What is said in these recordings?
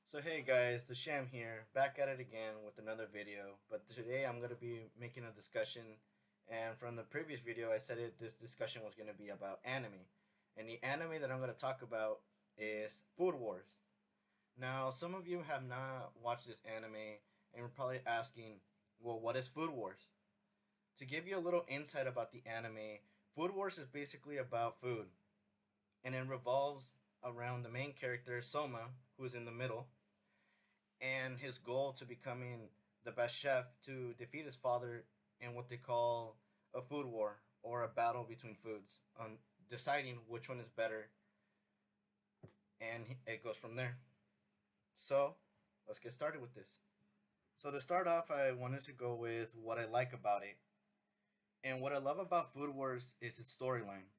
So hey guys, the Sham here, back at it again with another video. But today I'm going to be making a discussion, and from the previous video I said this discussion was going to be about anime. And the anime that I'm going to talk about is Food Wars. Now, some of you have not watched this anime, and you're probably asking, well, what is Food Wars? To give you a little insight about the anime, Food Wars is basically about food, and it revolves around the main character, Soma, who is in the middle, and his goal to becoming the best chef to defeat his father in what they call a food war or a battle between foods on deciding which one is better, and it goes from there. So let's get started with this. So to start off, I wanted to go with what I like about it. And what I love about Food Wars is its storyline,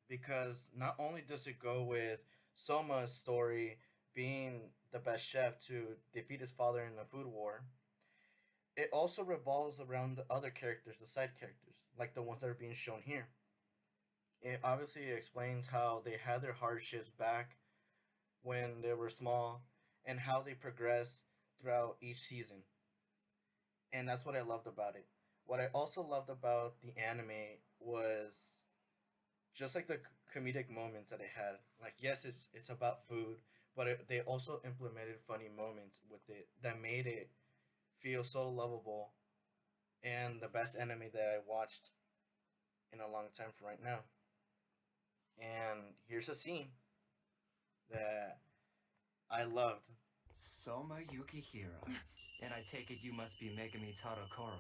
because not only does it go with Soma's story being the best chef to defeat his father in a food war, it also revolves around the other characters, the side characters, like the ones that are being shown here. It obviously explains how they had their hardships back when they were small and how they progress throughout each season. And that's what I loved about it. What I also loved about the anime was just like the comedic moments that it had. Like, yes, it's about food, but they also implemented funny moments with it that made it feel so lovable, and the best anime that I watched in a long time for right now. And here's a scene that I loved. Soma Yukihira. And I take it you must be Megami Tadokoro.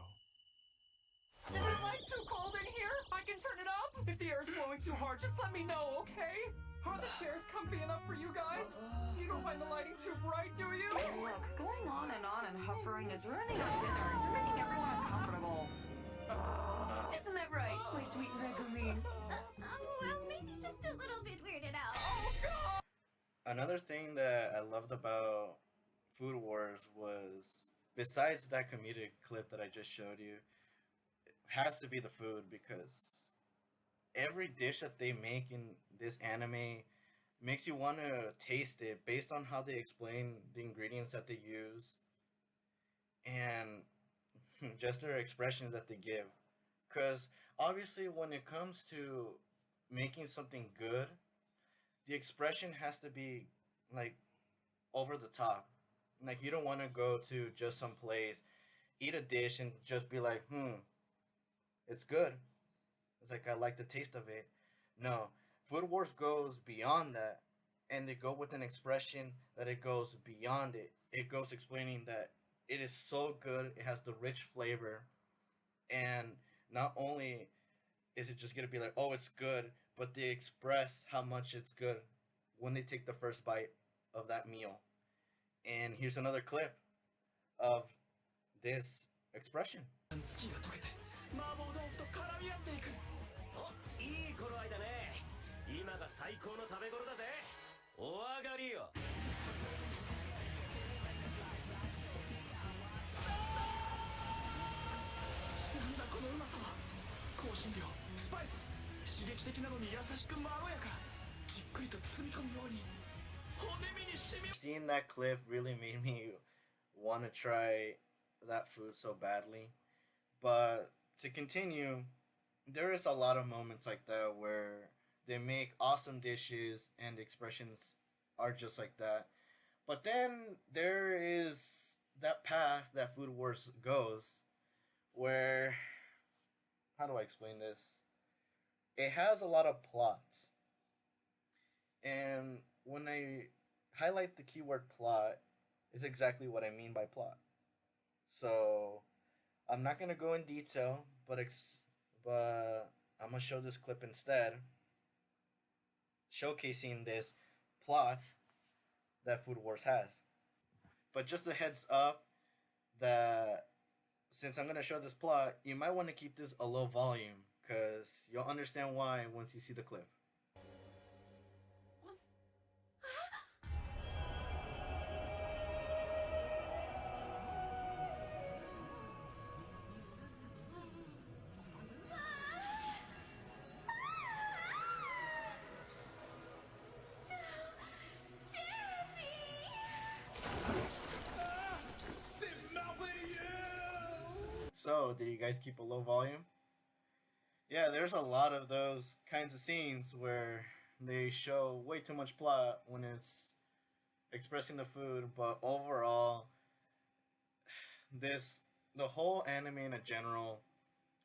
Is the light too cold in here? I can turn it up. If the air is blowing too hard, just let me know, okay? Are the chairs comfy enough for you guys? You don't find the lighting too bright, do you? Look, going on and hovering is ruining our dinner. You're making everyone uncomfortable. Isn't that right, my sweet Megumi? Well, maybe just a little bit weirded out. Oh, God! Another thing that I loved about Food Wars was, besides that comedic clip that I just showed you, has to be the food, because every dish that they make in this anime makes you want to taste it based on how they explain the ingredients that they use and just their expressions that they give. Because obviously, when it comes to making something good, the expression has to be like over the top. Like, you don't want to go to just some place, eat a dish, and just be like, it's good. It's like, I like the taste of it. No, Food Wars goes beyond that, and they go with an expression that it goes beyond it. It goes explaining that it is so good, it has the rich flavor, and not only is it just gonna be like, oh, it's good, but they express how much it's good when they take the first bite of that meal. And here's another clip of this expression. 月が溶けて麻婆豆腐と絡み合っていく。お、いい頃合いだね。今が最高の食べ頃だぜ。お上がりよ。なんだこのうまさは。香辛料、スパイス、刺激的なのに優しくまろやか。じっくりと包み込むように。骨身に染み。 Seeing that clip really made me want to try that food so badly. But to continue, there is a lot of moments like that where they make awesome dishes and the expressions are just like that. But then there is that path that Food Wars goes where, how do I explain this? It has a lot of plot. And when I highlight the keyword plot, is exactly what I mean by plot. So I'm not gonna go in detail, but I'm gonna show this clip instead, showcasing this plot that Food Wars has. But just a heads up that since I'm gonna show this plot, you might want to keep this a low volume, because you'll understand why once you see the clip. Whoa, did you guys keep a low volume? Yeah, there's a lot of those kinds of scenes where they show way too much plot when it's expressing the food, but overall, this the whole anime in a general,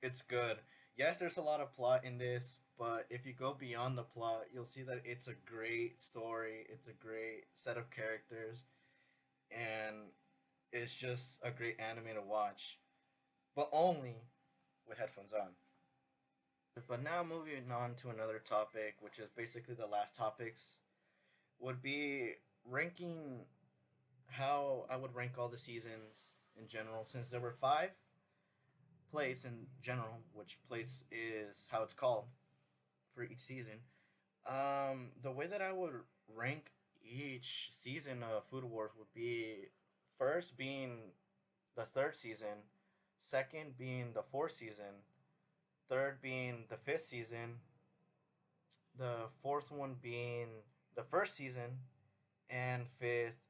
it's good. Yes, there's a lot of plot in this, but if you go beyond the plot, you'll see that it's a great story. It's a great set of characters, and it's just a great anime to watch, but only with headphones on. But now moving on to another topic, which is basically the last topics, would be ranking how I would rank all the seasons in general, since there were five plates in general, which plates is how it's called for each season. The way that I would rank each season of Food Wars would be first being the third season, second being the fourth season, third being the fifth season, the fourth one being the first season, and fifth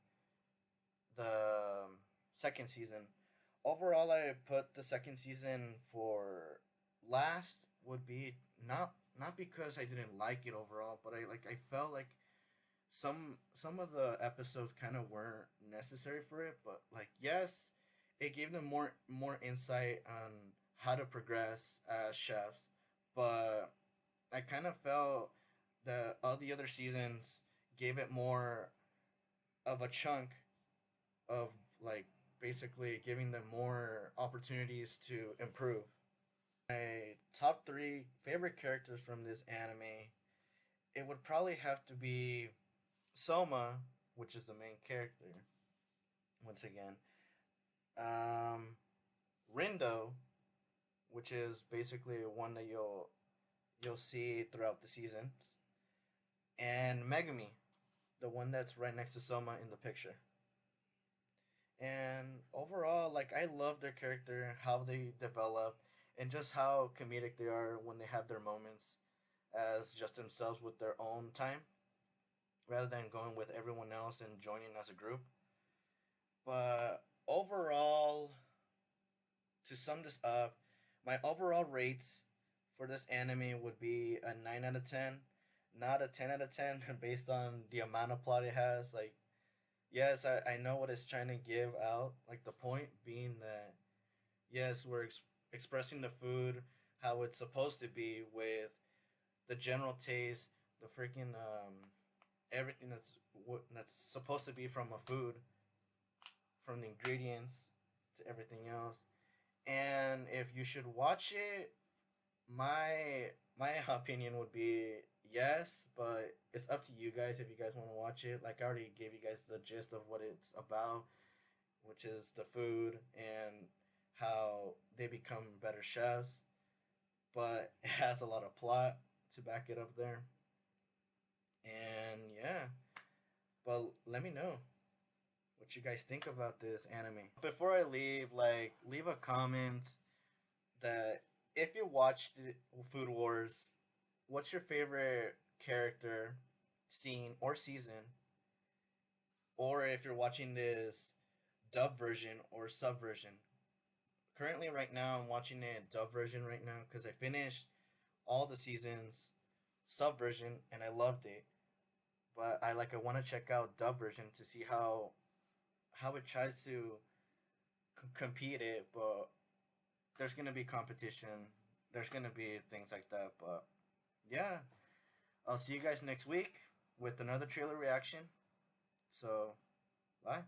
the second season. Overall, I put the second season for last would be not because I didn't like it overall, but I felt like some of the episodes kind of weren't necessary for it, but like yes, it gave them more insight on how to progress as chefs, but I kind of felt that all the other seasons gave it more of a chunk of like basically giving them more opportunities to improve. My top three favorite characters from this anime, it would probably have to be Soma, which is the main character. Once again, um, Rindo, which is basically one that you'll see throughout the seasons, and Megumi, the one that's right next to Soma in the picture. And overall, like I love their character, how they develop, and just how comedic they are when they have their moments as just themselves with their own time, rather than going with everyone else and joining as a group. But overall, to sum this up, my overall rates for this anime would be a 9 out of 10, not a 10 out of 10 based on the amount of plot it has. Like, yes, I know what it's trying to give out. Like, the point being that, yes, we're expressing the food how it's supposed to be with the general taste, the freaking, everything that's supposed to be from a food, from the ingredients to everything else. And if you should watch it, my opinion would be yes, but it's up to you guys if you guys want to watch it. Like I already gave you guys the gist of what it's about, which is the food and how they become better chefs, but it has a lot of plot to back it up there. And yeah, but let me know what you guys think about this anime. Before I leave, like leave a comment that if you watched Food Wars, what's your favorite character, scene, or season? Or if you're watching this dub version or sub version. Currently, right now, I'm watching it dub version right now because I finished all the seasons sub version and I loved it. But I want to check out dub version to see how it tries to compete it, but there's gonna be competition. There's gonna be things like that, but yeah, I'll see you guys next week with another trailer reaction. So, bye.